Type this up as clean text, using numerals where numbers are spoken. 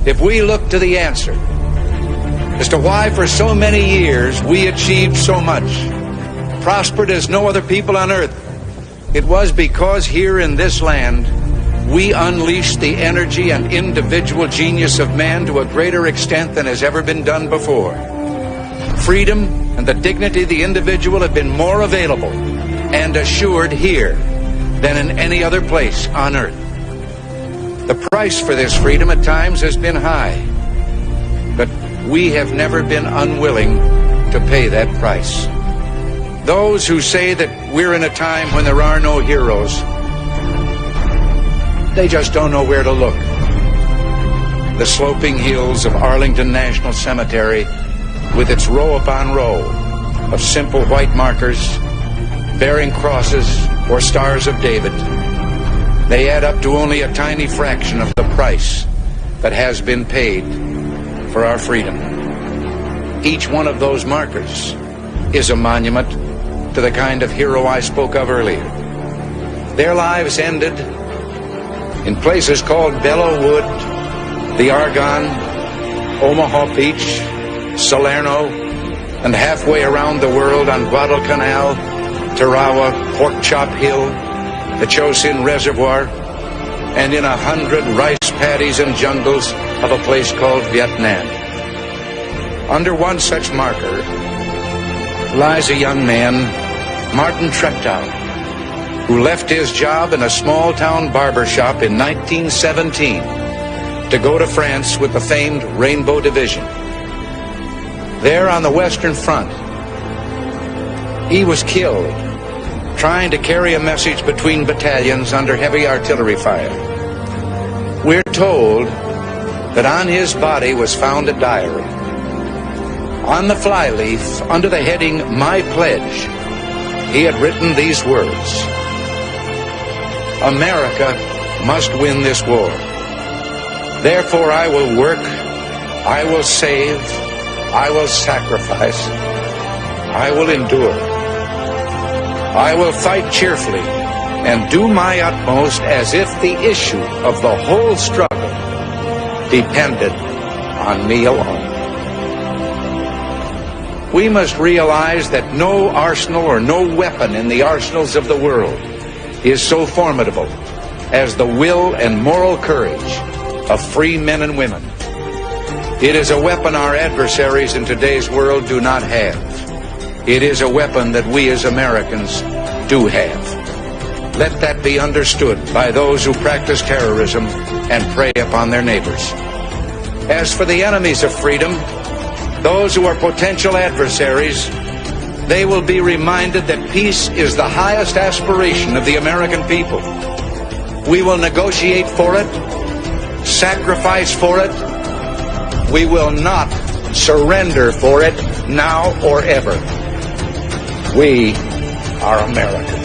if we look to the answer as to why for so many years we achieved so much, prospered as no other people on earth, it was because here in this land we unleashed the energy and individual genius of man to a greater extent than has ever been done before. Freedom and the dignity of the individual have been more available and assured here than in any other place on earth. The price for this freedom at times has been high, but we have never been unwilling to pay that price. Those who say that we're in a time when there are no heroes, they just don't know where to look. The sloping hills of Arlington National Cemetery, with its row upon row of simple white markers bearing crosses or stars of David, they add up to only a tiny fraction of the price that has been paid for our freedom. Each one of those markers is a monument to the kind of hero I spoke of earlier. Their lives ended in places called Belleau Wood, the Argonne, Omaha Beach, Salerno, and halfway around the world on Guadalcanal, Tarawa, Pork Chop Hill, the Chosin Reservoir, and in 100 rice paddies and jungles of a place called Vietnam. Under one such marker lies a young man, Martin Treptow, who left his job in a small-town barber shop in 1917 to go to France with the famed Rainbow Division. There on the Western Front, he was killed trying to carry a message between battalions under heavy artillery fire. We're told that on his body was found a diary. On the flyleaf, under the heading, My Pledge, he had written these words: America must win this war. Therefore I will work, I will save, I will sacrifice, I will endure. I will fight cheerfully and do my utmost as if the issue of the whole struggle depended on me alone. We must realize that no arsenal or no weapon in the arsenals of the world is so formidable as the will and moral courage of free men and women. It is a weapon our adversaries in today's world do not have. It is a weapon that we as Americans do have. Let that be understood by those who practice terrorism and prey upon their neighbors. As for the enemies of freedom, those who are potential adversaries, they will be reminded that peace is the highest aspiration of the American people. We will negotiate for it, sacrifice for it. We will not surrender for it now or ever. We are Americans.